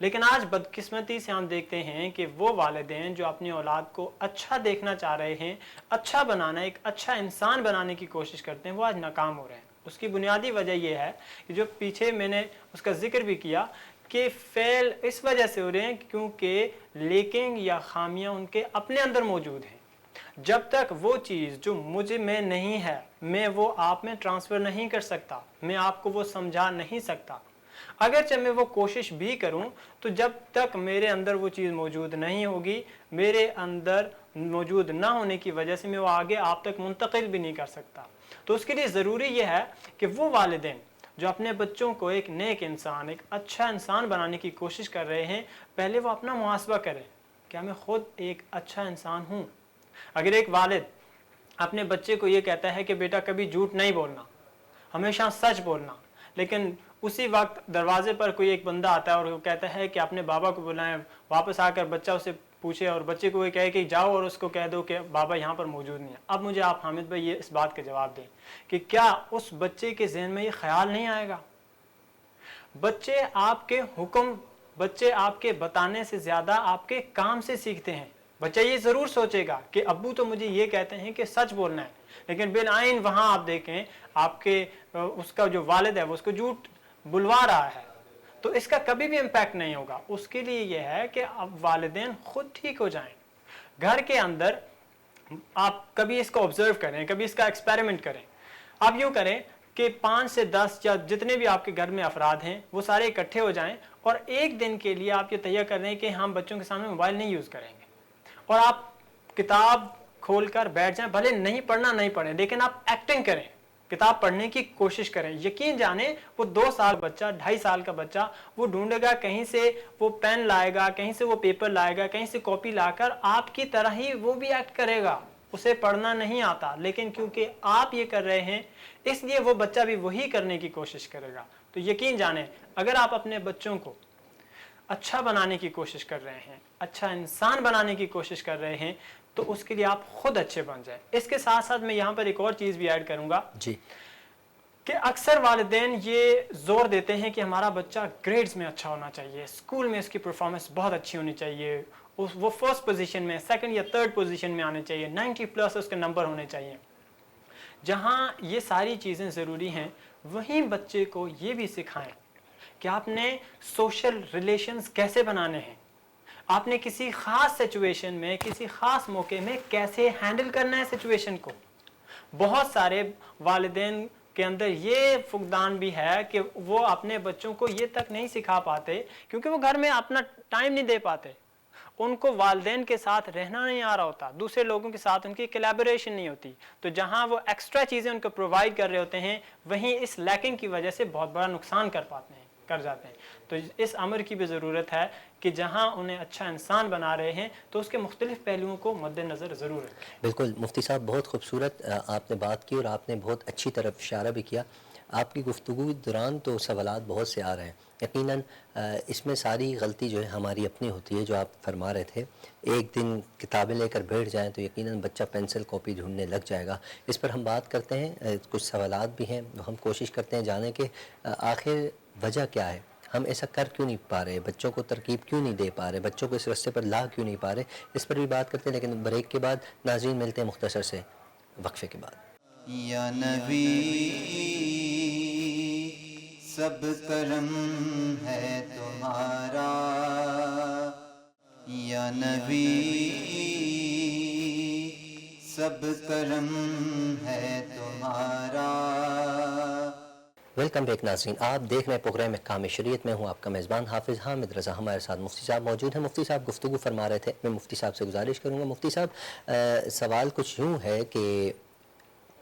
لیکن آج بدقسمتی سے ہم دیکھتے ہیں کہ وہ والدین جو اپنی اولاد کو اچھا دیکھنا چاہ رہے ہیں، اچھا بنانا، ایک اچھا انسان بنانے کی کوشش کرتے ہیں، وہ آج ناکام ہو رہے ہیں۔ اس کی بنیادی وجہ یہ ہے کہ جو پیچھے میں نے اس کا ذکر بھی کیا کہ فیل اس وجہ سے ہو رہے ہیں کیونکہ لیکنگ یا خامیاں ان کے اپنے اندر موجود ہیں۔ جب تک وہ چیز جو مجھے میں نہیں ہے، میں وہ آپ میں ٹرانسفر نہیں کر سکتا، میں آپ کو وہ سمجھا نہیں سکتا، اگرچہ میں وہ کوشش بھی کروں، تو جب تک میرے اندر وہ چیز موجود نہیں ہوگی، میرے اندر موجود نہ ہونے کی وجہ سے میں وہ آگے آپ تک منتقل بھی نہیں کر سکتا۔ تو اس کے لیے ضروری یہ ہے کہ وہ والدین جو اپنے بچوں کو ایک نیک انسان، ایک اچھا انسان بنانے کی کوشش کر رہے ہیں، پہلے وہ اپنا محاسبہ کریں، کیا میں خود ایک اچھا انسان ہوں؟ اگر ایک والد اپنے بچے کو یہ کہتا ہے کہ بیٹا کبھی جھوٹ نہیں بولنا، ہمیشہ سچ بولنا، لیکن اسی وقت دروازے پر کوئی ایک بندہ آتا ہے اور وہ کہتا ہے کہ اپنے بابا کو بلائیں، واپس آ کر بچہ اسے پوچھے اور بچے کو یہ کہے کہ جاؤ اور اس کو کہہ دو کہ بابا یہاں پر موجود نہیں ہے۔ اب مجھے آپ حامد بھائی یہ اس بات کا جواب دیں کہ کیا اس بچے کے ذہن میں یہ خیال نہیں آئے گا؟ بچے آپ کے حکم، بچے آپ کے بتانے سے زیادہ آپ کے کام سے سیکھتے ہیں۔ بچہ یہ ضرور سوچے گا کہ ابو تو مجھے یہ کہتے ہیں کہ سچ بولنا ہے، لیکن بالعین وہاں آپ دیکھیں آپ کے اس کا جو والد ہے وہ اس کو جھوٹ بلوا رہا ہے، تو اس کا کبھی بھی امپیکٹ نہیں ہوگا. اس کے لیے یہ ہے کہ اب والدین خود ٹھیک ہو جائیں. گھر کے اندر آپ کبھی اس کو آبزرو کریں، کبھی اس کا ایکسپیریمنٹ کریں. آپ یوں کریں کہ 5 سے 10 یا جتنے بھی آپ کے گھر میں افراد ہیں وہ سارے اکٹھے ہو جائیں، اور ایک دن کے لیے آپ یہ تیار کر دیں کہ ہم بچوں کے سامنے موبائل نہیں یوز کریں گے، اور آپ کتاب کھول کر بیٹھ جائیں. بھلے نہیں پڑھنا نہیں پڑھیں، لیکن آپ ایکٹنگ کریں، کتاب پڑھنے کی کوشش کریں. یقین جانیں وہ 2 سال بچہ، 2.5 سال کا بچہ وہ ڈھونڈے گا کہیں سے، وہ پین لائے گا، کہیں سے وہ پیپر لائے گا، کہیں سے کاپی لا کر آپ کی طرح ہی وہ بھی ایکٹ کرے گا. اسے پڑھنا نہیں آتا، لیکن کیونکہ آپ یہ کر رہے ہیں اس لیے وہ بچہ بھی وہی کرنے کی کوشش کرے گا. تو یقین جانیں اگر آپ اپنے بچوں کو اچھا بنانے کی کوشش کر رہے ہیں، اچھا انسان بنانے کی کوشش کر رہے ہیں، تو اس کے لیے آپ خود اچھے بن جائیں. اس کے ساتھ ساتھ میں یہاں پر ایک اور چیز بھی ایڈ کروں گا جی. کہ اکثر والدین یہ زور دیتے ہیں کہ ہمارا بچہ گریڈز میں اچھا ہونا چاہیے، اسکول میں اس کی پرفارمنس بہت اچھی ہونی چاہیے، وہ فرسٹ پوزیشن میں، سیکنڈ یا تھرڈ پوزیشن میں آنے چاہیے، 90+ اس کے نمبر ہونے چاہیے. جہاں یہ ساری چیزیں ضروری ہیں وہیں بچے کو یہ بھی سکھائیں کہ آپ نے سوشل ریلیشنز کیسے بنانے ہیں، آپ نے کسی خاص سچویشن میں، کسی خاص موقع میں کیسے ہینڈل کرنا ہے سچویشن کو. بہت سارے والدین کے اندر یہ فقدان بھی ہے کہ وہ اپنے بچوں کو یہ تک نہیں سکھا پاتے کیونکہ وہ گھر میں اپنا ٹائم نہیں دے پاتے. ان کو والدین کے ساتھ رہنا نہیں آ رہا ہوتا، دوسرے لوگوں کے ساتھ ان کی کولیبوریشن نہیں ہوتی. تو جہاں وہ ایکسٹرا چیزیں ان کو پرووائڈ کر رہے ہوتے ہیں وہیں اس لیکنگ کی وجہ سے بہت بڑا نقصان کر جاتے ہیں. تو اس امر کی بھی ضرورت ہے کہ جہاں انہیں اچھا انسان بنا رہے ہیں تو اس کے مختلف پہلوؤں کو مد نظر ضرور رکھیں. بالکل مفتی صاحب، بہت خوبصورت آپ نے بات کی اور آپ نے بہت اچھی طرف اشارہ بھی کیا. آپ کی گفتگو کے دوران تو سوالات بہت سے آ رہے ہیں. یقیناً اس میں ساری غلطی جو ہے ہماری اپنی ہوتی ہے. جو آپ فرما رہے تھے ایک دن کتابیں لے کر بیٹھ جائیں تو یقیناً بچہ پینسل کاپی ڈھونڈنے لگ جائے گا. اس پر ہم بات کرتے ہیں، کچھ سوالات بھی ہیں، ہم کوشش کرتے ہیں جانیں کہ آخر وجہ کیا ہے، ہم ایسا کر کیوں نہیں پا رہے، بچوں کو ترکیب کیوں نہیں دے پا رہے، بچوں کو اس رستے پر لا کیوں نہیں پا رہے. اس پر بھی بات کرتے ہیں، لیکن بریک کے بعد ناظرین ملتے ہیں مختصر سے وقفے کے بعد. یا نبی سب کرم ہے تمہارا، یا نبی سب کرم ہے تمہارا. ویلکم بیک ناظرین، آپ دیکھ رہے ہیں پروگرام احکام شریعت. میں ہوں آپ کا میزبان حافظ حامد رضا. ہمارے ساتھ مفتی صاحب موجود ہیں. مفتی صاحب گفتگو فرما رہے تھے. میں مفتی صاحب سے گزارش کروں گا، مفتی صاحب سوال کچھ یوں ہے کہ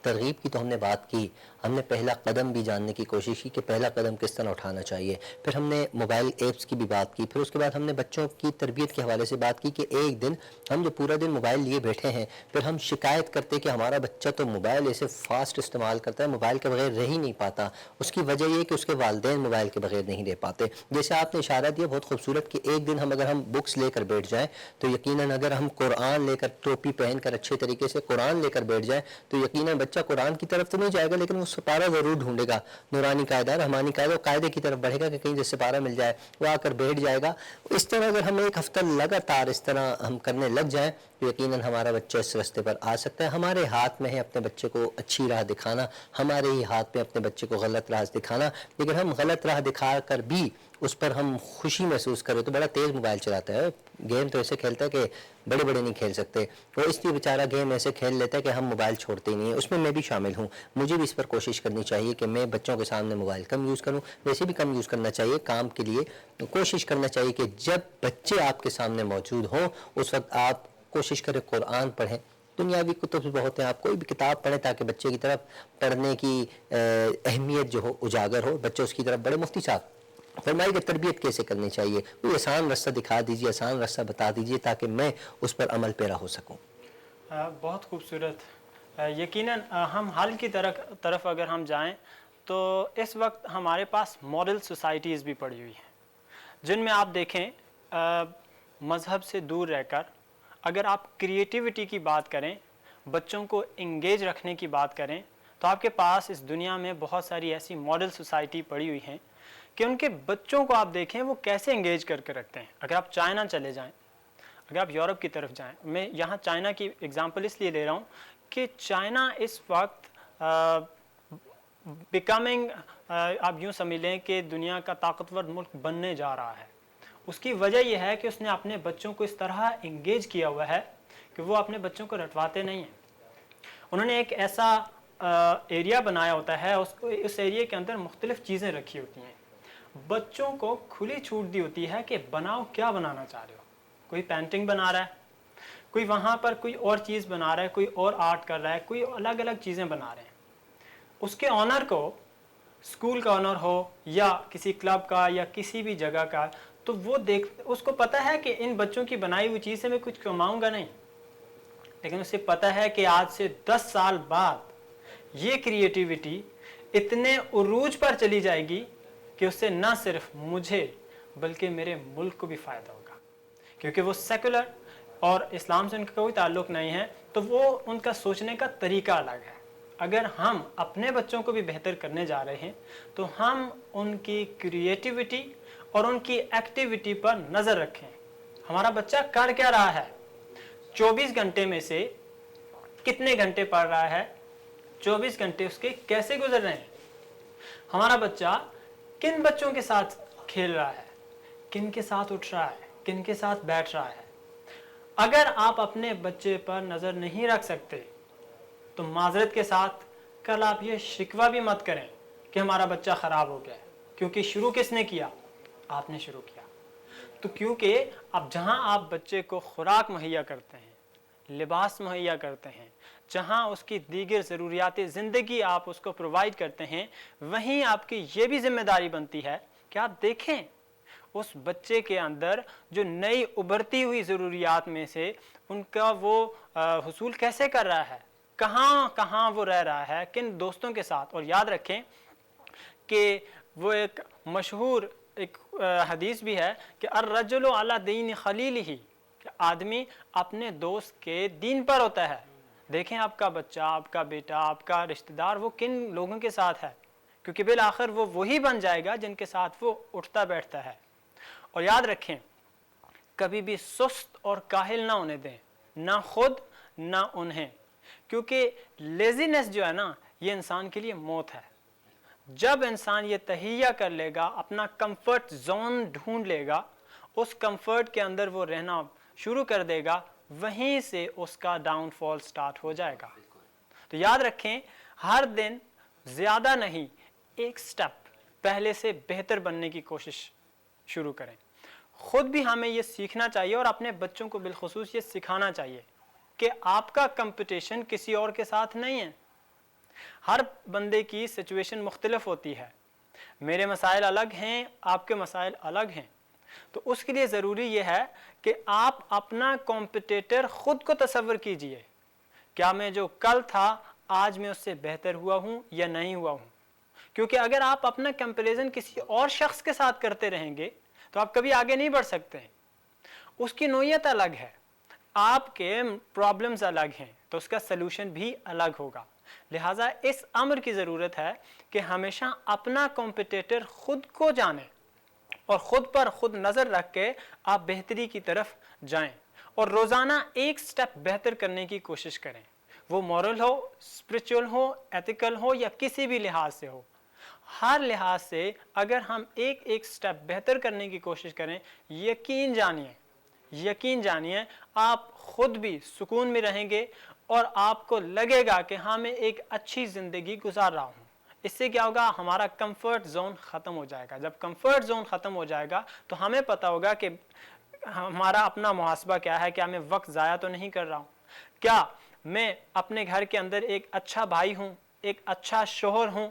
ترغیب کی تو ہم نے بات کی، ہم نے پہلا قدم بھی جاننے کی کوشش کی کہ پہلا قدم کس طرح اٹھانا چاہیے، پھر ہم نے موبائل ایپس کی بھی بات کی، پھر اس کے بعد ہم نے بچوں کی تربیت کے حوالے سے بات کی کہ ایک دن ہم جو پورا دن موبائل لیے بیٹھے ہیں، پھر ہم شکایت کرتے کہ ہمارا بچہ تو موبائل ایسے فاسٹ استعمال کرتا ہے، موبائل کے بغیر رہ ہی نہیں پاتا. اس کی وجہ یہ کہ اس کے والدین موبائل کے بغیر نہیں رہ پاتے. جیسے آپ نے اشارہ دیا بہت خوبصورت کہ ایک دن اگر ہم بکس لے کر بیٹھ جائیں تو یقیناً اگر ہم قرآن لے کر ٹوپی پہن کر اچھے طریقے سے قرآن لے کر بیٹھ جائیں تو یقیناً بچہ قرآن کی طرف تو نہیں جائے گا، لیکن وہ سپارہ ضرور ڈھونڈے گا، نورانی قاعدہ، رحمانی قاعدہ، قاعدے کی طرف بڑھے گا کہ کہیں جس سپارہ مل جائے وہ آ کر بیٹھ جائے گا. اس طرح اگر ہم ایک ہفتہ لگاتار اس طرح ہم کرنے لگ جائیں تو یقیناً ہمارا بچہ اس رستے پر آ سکتا ہے. ہمارے ہاتھ میں ہے اپنے بچے کو اچھی راہ دکھانا، ہمارے ہی ہاتھ میں اپنے بچے کو غلط راہ دکھانا. لیکن ہم غلط راہ دکھا کر بھی اس پر ہم خوشی محسوس کریں تو بڑا تیز موبائل چلاتا ہے، گیم تو ایسے کھیلتا ہے کہ بڑے بڑے نہیں کھیل سکتے، وہ اس لیے بیچارہ گیم ایسے کھیل لیتا ہے کہ ہم موبائل چھوڑتے ہی نہیں ہیں. اس میں بھی شامل ہوں. مجھے بھی اس پر کوشش کرنی چاہیے کہ میں بچوں کے سامنے موبائل کم یوز کروں. ویسے بھی کم یوز کرنا چاہیے کام کے لیے. کوشش کرنا چاہیے کہ جب بچے آپ کے سامنے موجود ہوں اس وقت آپ کوشش کریں قرآن پڑھیں. دنیاوی کتب بھی بہت ہیں، آپ کوئی بھی کتاب پڑھیں تاکہ بچے کی طرف پڑھنے کی اہمیت جو ہو اجاگر ہو، بچے اس کی طرف بڑے. مفتی صاحب فرمائیے کہ تربیت کیسے کرنی چاہیے، کوئی آسان رستہ دکھا دیجیے، آسان رستہ بتا دیجیے تاکہ میں اس پر عمل پیرا ہو سکوں. بہت خوبصورت. یقیناً ہم حل کی طرف اگر ہم جائیں تو اس وقت ہمارے پاس ماڈل سوسائٹیز بھی پڑی ہوئی ہیں جن میں آپ دیکھیں مذہب سے دور رہ کر اگر آپ کریٹیوٹی کی بات کریں، بچوں کو انگیج رکھنے کی بات کریں، تو آپ کے پاس اس دنیا میں بہت ساری ایسی ماڈل سوسائٹی پڑی ہوئی ہیں کہ ان کے بچوں کو آپ دیکھیں وہ کیسے انگیج کر کے رکھتے ہیں. اگر آپ چائنا چلے جائیں، اگر آپ یورپ کی طرف جائیں، میں یہاں چائنا کی اگزامپل اس لیے لے رہا ہوں کہ چائنا اس وقت بیکمنگ، آپ یوں سمجھ لیں کہ دنیا کا طاقتور ملک بننے جا رہا ہے۔ اس کی وجہ یہ ہے کہ اس نے اپنے بچوں کو اس طرح انگیج کیا ہوا ہے کہ وہ اپنے بچوں کو رٹواتے نہیں ہیں۔ انہوں نے ایک ایسا ایریا بنایا ہوتا ہے، اس ایریا کے اندر مختلف چیزیں رکھی ہوتی ہیں، بچوں کو کھلی چھوٹ دی ہوتی ہے کہ بناؤ کیا بنانا چاہ رہے ہو۔ کوئی پینٹنگ بنا رہا ہے، کوئی وہاں پر کوئی اور چیز بنا رہا ہے، کوئی اور آرٹ کر رہا ہے، کوئی الگ الگ چیزیں بنا رہے ہیں۔ اس کے آنر کو، اسکول کا آنر ہو یا کسی کلب کا یا کسی بھی جگہ کا، تو وہ اس کو پتہ ہے کہ ان بچوں کی بنائی ہوئی چیز سے میں کچھ کماؤں گا نہیں، لیکن اسے پتہ ہے کہ آج سے 10 سال بعد یہ کریٹیوٹی اتنے عروج پر چلی جائے گی کہ اس سے نہ صرف مجھے بلکہ میرے ملک کو بھی فائدہ ہوگا، کیونکہ وہ سیکولر اور اسلام سے ان کا کوئی تعلق نہیں ہے، تو وہ ان کا سوچنے کا طریقہ الگ ہے۔ اگر ہم اپنے بچوں کو بھی بہتر کرنے جا رہے ہیں تو ہم ان کی کریٹیوٹی اور ان کی ایکٹیویٹی پر نظر رکھیں۔ ہمارا بچہ کر کیا رہا ہے، 24 گھنٹے میں سے کتنے گھنٹے پڑھ رہا ہے، 24 گھنٹے اس کے کیسے گزر رہے ہیں، ہمارا بچہ کن بچوں کے ساتھ کھیل رہا ہے، کن کے ساتھ اٹھ رہا ہے، کن کے ساتھ بیٹھ رہا ہے۔ اگر آپ اپنے بچے پر نظر نہیں رکھ سکتے تو معذرت کے ساتھ کل آپ یہ شکوہ بھی مت کریں کہ ہمارا بچہ خراب ہو گیا ہے، کیونکہ شروع کس نے کیا، آپ نے شروع کیا۔ تو کیونکہ اب جہاں آپ بچے کو خوراک مہیا کرتے ہیں، لباس مہیا کرتے ہیں، جہاں اس کی دیگر ضروریات زندگی آپ اس کو پرووائڈ کرتے ہیں، وہیں آپ کی یہ بھی ذمہ داری بنتی ہے کہ آپ دیکھیں اس بچے کے اندر جو نئی ابھرتی ہوئی ضروریات میں سے ان کا وہ حصول کیسے کر رہا ہے، کہاں کہاں وہ رہ رہا ہے، کن دوستوں کے ساتھ۔ اور یاد رکھیں کہ وہ ایک مشہور ایک حدیث بھی ہے کہ الرجل علی دین خلیلہ، کہ آدمی اپنے دوست کے دین پر ہوتا ہے۔ دیکھیں آپ کا بچہ، آپ کا بیٹا، آپ کا رشتہ دار وہ کن لوگوں کے ساتھ ہے، کیونکہ بالآخر وہ وہی بن جائے گا جن کے ساتھ وہ اٹھتا بیٹھتا ہے۔ اور یاد رکھیں کبھی بھی سست اور کاہل نہ ہونے دیں، نہ خود نہ انہیں، کیونکہ لیزینس جو ہے نا یہ انسان کے لیے موت ہے۔ جب انسان یہ تہیہ کر لے گا، اپنا کمفرٹ زون ڈھونڈ لے گا، اس کمفرٹ کے اندر وہ رہنا شروع کر دے گا، وہیں سے اس کا ڈاؤن فال سٹارٹ ہو جائے گا۔ تو یاد رکھیں ہر دن زیادہ نہیں، ایک سٹیپ پہلے سے بہتر بننے کی کوشش شروع کریں۔ خود بھی ہمیں یہ سیکھنا چاہیے اور اپنے بچوں کو بالخصوص یہ سکھانا چاہیے کہ آپ کا کمپٹیشن کسی اور کے ساتھ نہیں ہے۔ ہر بندے کی سچویشن مختلف ہوتی ہے، میرے مسائل الگ ہیں، آپ کے مسائل الگ ہیں، تو اس کے لیے ضروری یہ ہے کہ آپ اپنا کمپٹیٹر خود کو تصور کیجئے، کیا میں جو کل تھا آج میں اس سے بہتر ہوا ہوں یا نہیں ہوا ہوں۔ کیونکہ اگر آپ اپنا کمپیریزن کسی اور شخص کے ساتھ کرتے رہیں گے تو آپ کبھی آگے نہیں بڑھ سکتے ہیں۔ اس کی نوعیت الگ ہے، آپ کے پرابلمز الگ ہیں، تو اس کا سلوشن بھی الگ ہوگا۔ لہٰذا اس امر کی ضرورت ہے کہ ہمیشہ اپنا کمپٹیٹر خود کو جانیں اور خود پر خود نظر رکھ کے آپ بہتری کی طرف جائیں اور روزانہ ایک سٹیپ بہتر کرنے کی کوشش کریں، وہ مورل ہو، اسپرچول ہو، ایتھیکل ہو یا کسی بھی لحاظ سے ہو۔ ہر لحاظ سے اگر ہم ایک ایک سٹیپ بہتر کرنے کی کوشش کریں، یقین جانیے آپ خود بھی سکون میں رہیں گے اور آپ کو لگے گا کہ ہاں میں ایک اچھی زندگی گزار رہا ہوں۔ اس سے کیا ہوگا، ہمارا کمفرٹ زون ختم ہو جائے گا۔ جب کمفرٹ زون ختم ہو جائے گا تو ہمیں پتہ ہوگا کہ ہمارا اپنا محاسبہ کیا ہے، کیا میں وقت ضائع تو نہیں کر رہا ہوں، کیا میں اپنے گھر کے اندر ایک اچھا بھائی ہوں، ایک اچھا شوہر ہوں،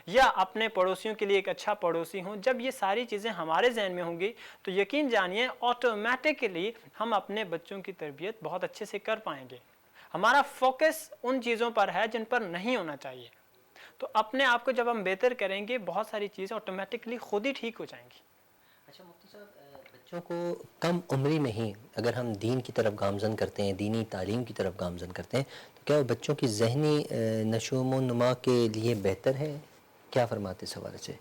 یا اپنے پڑوسیوں کے لیے ایک اچھا پڑوسی ہوں۔ جب یہ ساری چیزیں ہمارے ذہن میں ہوں گی تو یقین جانیے آٹومیٹکلی ہم اپنے بچوں کی تربیت بہت اچھے سے کر پائیں گے۔ ہمارا فوکس ان چیزوں پر ہے جن پر نہیں ہونا چاہیے، تو اپنے آپ کو جب ہم بہتر کریں گے بہت ساری چیزیں آٹومیٹکلی خود ہی ٹھیک ہو جائیں گی۔ اچھا مفتی صاحب، بچوں کو کم عمری میں ہی اگر ہم دین کی طرف گامزن کرتے ہیں، دینی تعلیم کی طرف گامزن کرتے ہیں، تو کیا وہ بچوں کی ذہنی نشو و نما کے لیے بہتر ہے؟ کیا فرماتے اس حوالے سے؟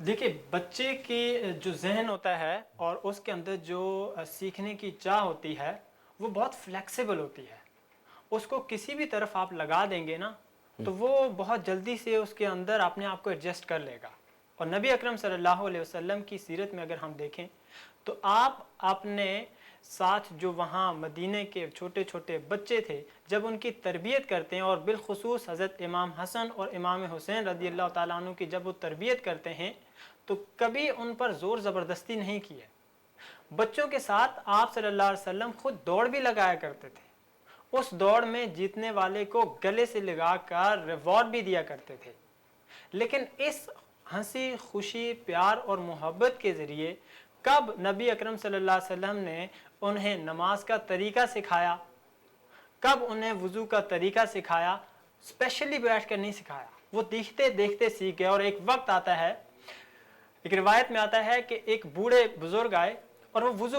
دیکھیے بچے کی جو ذہن ہوتا ہے اور اس کے اندر جو سیکھنے کی چاہ ہوتی ہے وہ بہت فلیکسیبل ہوتی ہے. اس کو کسی بھی طرف آپ لگا دیں گے نا تو وہ بہت جلدی سے اس کے اندر اپنے آپ کو ایڈجسٹ کر لے گا. اور نبی اکرم صلی اللہ علیہ وسلم کی سیرت میں اگر ہم دیکھیں تو آپ اپنے ساتھ جو وہاں مدینے کے چھوٹے چھوٹے بچے تھے جب ان کی تربیت کرتے ہیں اور بالخصوص حضرت امام حسن اور امام حسین رضی اللہ تعالیٰ عنہ کی جب وہ تربیت کرتے ہیں تو کبھی ان پر زور زبردستی نہیں کی ہے. بچوں کے ساتھ آپ صلی اللہ علیہ وسلم خود دوڑ بھی لگایا کرتے تھے. اس دوڑ میں جیتنے والے کو گلے سے لگا کر ریوارڈ بھی دیا کرتے تھے. لیکن اس ہنسی خوشی پیار اور محبت کے ذریعے کب نبی اکرم صلی اللہ علیہ وسلم نے انہیں نماز کا طریقہ سکھایا, کب انہیں وضو کا طریقہ سکھایا, اسپیشلی بیٹھ کر نہیں سکھایا. وہ دیکھتے دیکھتے سیکھ گئے. اور ایک وقت آتا ہے, ایک روایت میں آتا ہے کہ ایک بوڑھے بزرگ آئے اور وہ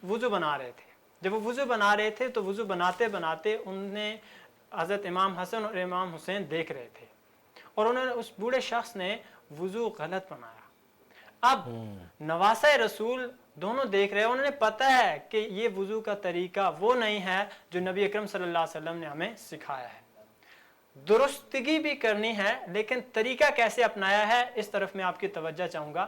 وضو بنا رہے تھے. جب وہ وضو بنا رہے تھے تو وضو بناتے بناتے انہیں حضرت امام حسن اور امام حسین دیکھ رہے تھے اور انہوں نے اس بوڑھے شخص نے وضو غلط بنایا. اب نواسہ رسول دونوں دیکھ رہے ہیں, انہوں نے پتہ ہے کہ یہ وضو کا طریقہ وہ نہیں ہے جو نبی اکرم صلی اللہ علیہ وسلم نے ہمیں سکھایا ہے. درستگی بھی کرنی ہے لیکن طریقہ کیسے اپنایا ہے اس طرف میں آپ کی توجہ چاہوں گا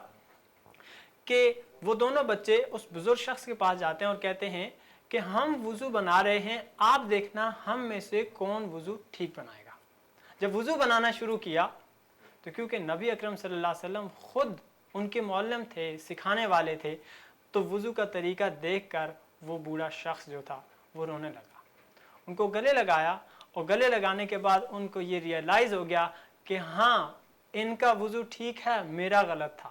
کہ وہ دونوں بچے اس بزرگ شخص کے پاس جاتے ہیں اور کہتے ہیں کہ ہم وضو بنا رہے ہیں, آپ دیکھنا ہم میں سے کون وضو ٹھیک بنائے گا. جب وضو بنانا شروع کیا تو کیونکہ نبی اکرم صلی اللہ علیہ وسلم خود ان کے معلم تھے, سکھانے والے تھے, تو وضو کا طریقہ دیکھ کر وہ بوڑھا شخص جو تھا وہ رونے لگا. ان کو گلے لگایا اور گلے لگانے کے بعد ان کو یہ ریئلائز ہو گیا کہ ہاں ان کا وضو ٹھیک ہے, میرا غلط تھا.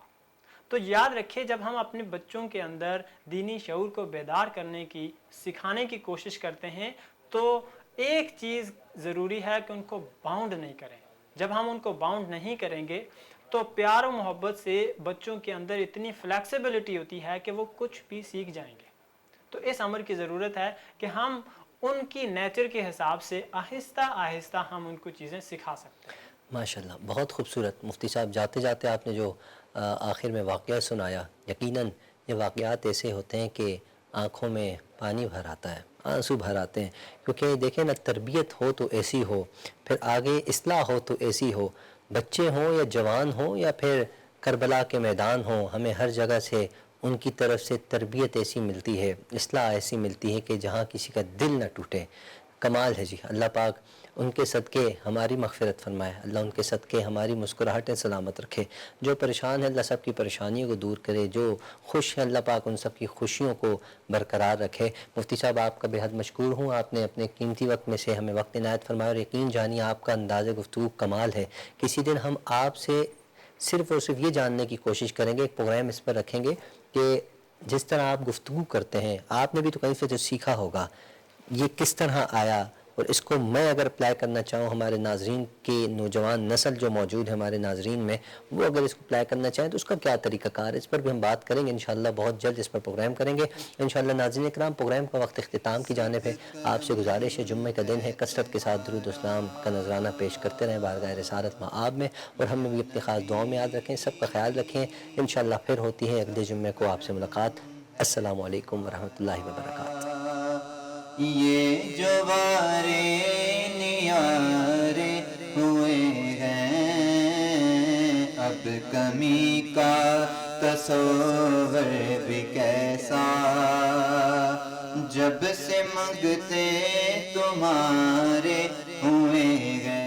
تو یاد رکھیں جب ہم اپنے بچوں کے اندر دینی شعور کو بیدار کرنے کی سکھانے کی کوشش کرتے ہیں تو ایک چیز ضروری ہے کہ ان کو باؤنڈ نہیں کریں. جب ہم ان کو باؤنڈ نہیں کریں گے تو پیار و محبت سے بچوں کے اندر اتنی فلیکسیبلٹی ہوتی ہے کہ وہ کچھ بھی سیکھ جائیں گے. تو اس امر کی ضرورت ہے کہ ہم ان کی نیچر کے حساب سے آہستہ آہستہ ہم ان کو چیزیں سکھا سکتے ہیں. ماشاءاللہ بہت خوبصورت. مفتی صاحب جاتے جاتے آپ نے جو آخر میں واقعہ سنایا, یقیناً یہ واقعات ایسے ہوتے ہیں کہ آنکھوں میں پانی بھر آتا ہے, آنسو بھر آتے ہیں. کیونکہ دیکھیں نا, تربیت ہو تو ایسی ہو, پھر آگے اصلاح ہو تو ایسی ہو, بچے ہوں یا جوان ہوں یا پھر کربلا کے میدان ہوں, ہمیں ہر جگہ سے ان کی طرف سے تربیت ایسی ملتی ہے, اصلاح ایسی ملتی ہے کہ جہاں کسی کا دل نہ ٹوٹے. کمال ہے جی. اللہ پاک ان کے صدقے ہماری مغفرت فرمائے, اللہ ان کے صدقے ہماری مسکراہٹیں سلامت رکھے. جو پریشان ہے اللہ سب کی پریشانیوں کو دور کرے, جو خوش ہے اللہ پاک ان سب کی خوشیوں کو برقرار رکھے. مفتی صاحب آپ کا بہت مشکور ہوں, آپ نے اپنے قیمتی وقت میں سے ہمیں وقت عنایت فرمایا اور یقین جانیے آپ کا انداز گفتگو کمال ہے. کسی دن ہم آپ سے صرف اور صرف یہ جاننے کی کوشش کریں گے, ایک پروگرام اس پر رکھیں گے کہ جس طرح آپ گفتگو کرتے ہیں, آپ نے بھی تو کہیں سے جو سیکھا ہوگا, یہ کس طرح آیا, اور اس کو میں اگر اپلائی کرنا چاہوں, ہمارے ناظرین کی نوجوان نسل جو موجود ہے ہمارے ناظرین میں, وہ اگر اس کو اپلائی کرنا چاہیں تو اس کا کیا طریقہ کار ہے, اس پر بھی ہم بات کریں گے انشاءاللہ. بہت جلد اس پر پروگرام کریں گے انشاءاللہ. ناظرین اکرام, پروگرام کا وقت اختتام کی جانب ہے. آپ سے گزارش ہے, جمعہ کا دن ہے, کثرت کے ساتھ درود و اسلام کا نذرانہ پیش کرتے رہیں بارگاہ رسالت مآب میں, اور ہم نے بھی اپنی خاص دعاؤں میں یاد رکھیں. سب کا خیال رکھیں. انشاءاللہ پھر ہوتی ہے اگلے جمعے کو آپ سے ملاقات. السلام علیکم ورحمۃ اللہ وبرکاتہ. یہ جوارے نیارے ہوئے ہیں, اب کمی کا تصور بھی کیسا, جب سے منگتے تمہارے ہوئے ہیں.